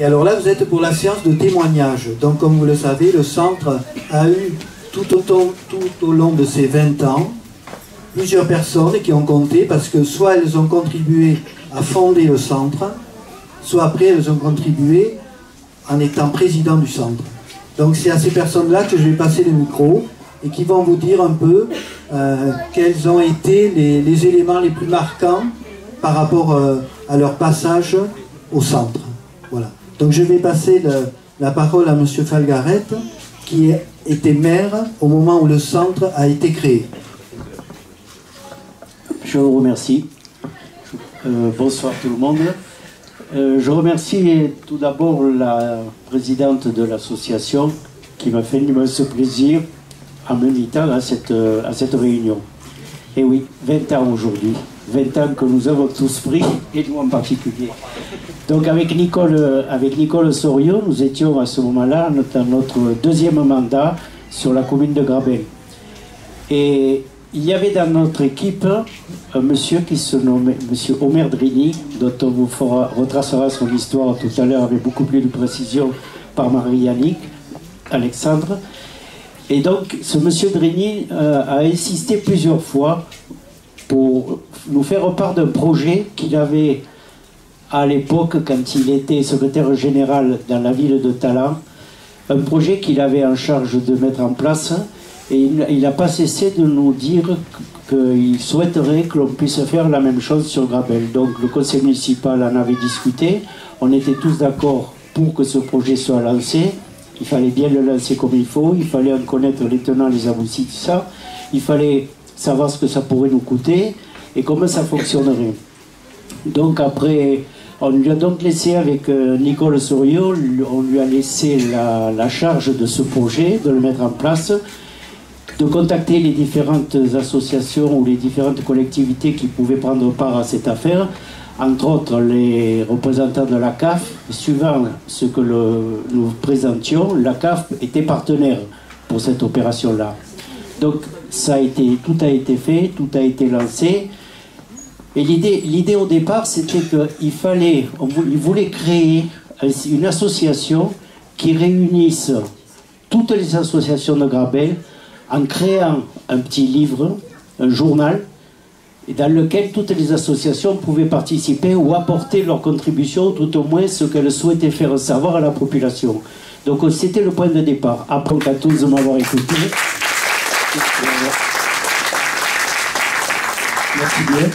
Et alors là, vous êtes pour la séance de témoignage. Donc, comme vous le savez, le centre a eu, tout au long de ces 20 ans, plusieurs personnes qui ont compté, parce que soit elles ont contribué à fonder le centre, soit après elles ont contribué en étant président du centre. Donc c'est à ces personnes-là que je vais passer le micro et qui vont vous dire un peu quels ont été les éléments les plus marquants par rapport à leur passage au centre. Voilà. Donc je vais passer la parole à M. Falgaret, qui était maire au moment où le centre a été créé. Je vous remercie. Bonsoir tout le monde. Je remercie tout d'abord la présidente de l'association qui m'a fait l'immense plaisir en m'invitant à cette réunion. Et oui, 20 ans aujourd'hui. 20 ans que nous avons tous pris, et nous en particulier. Donc avec Nicole Soriot, nous étions à ce moment-là dans notre deuxième mandat sur la commune de Grabel. Et il y avait dans notre équipe un monsieur qui se nommait monsieur Omer Drini, dont on vous retracera son histoire tout à l'heure avec beaucoup plus de précision par Marie-Yannick, Alexandre. Et donc ce monsieur Drini a insisté plusieurs fois pour nous faire part d'un projet qu'il avait à l'époque, quand il était secrétaire général dans la ville de Talan, un projet qu'il avait en charge de mettre en place. Et il n'a pas cessé de nous dire qu'il souhaiterait que l'on puisse faire la même chose sur Grabel. Donc le conseil municipal en avait discuté. On était tous d'accord pour que ce projet soit lancé. Il fallait bien le lancer comme il faut. Il fallait en connaître les tenants, les aboutissants. Il fallait savoir ce que ça pourrait nous coûter et comment ça fonctionnerait. Donc après, on lui a donc laissé avec Nicole Soriot, on lui a laissé la charge de ce projet, de le mettre en place, de contacter les différentes associations ou les différentes collectivités qui pouvaient prendre part à cette affaire, entre autres les représentants de la CAF. Suivant ce que nous présentions, la CAF était partenaire pour cette opération-là. Donc tout a été fait, tout a été lancé. Et l'idée au départ, c'était qu'il voulait créer une association qui réunisse toutes les associations de Grabel en créant un petit livre, un journal, dans lequel toutes les associations pouvaient participer ou apporter leur contribution, tout au moins ce qu'elles souhaitaient faire savoir à la population. Donc c'était le point de départ. Après à tous de m'avoir écouté. Merci bien.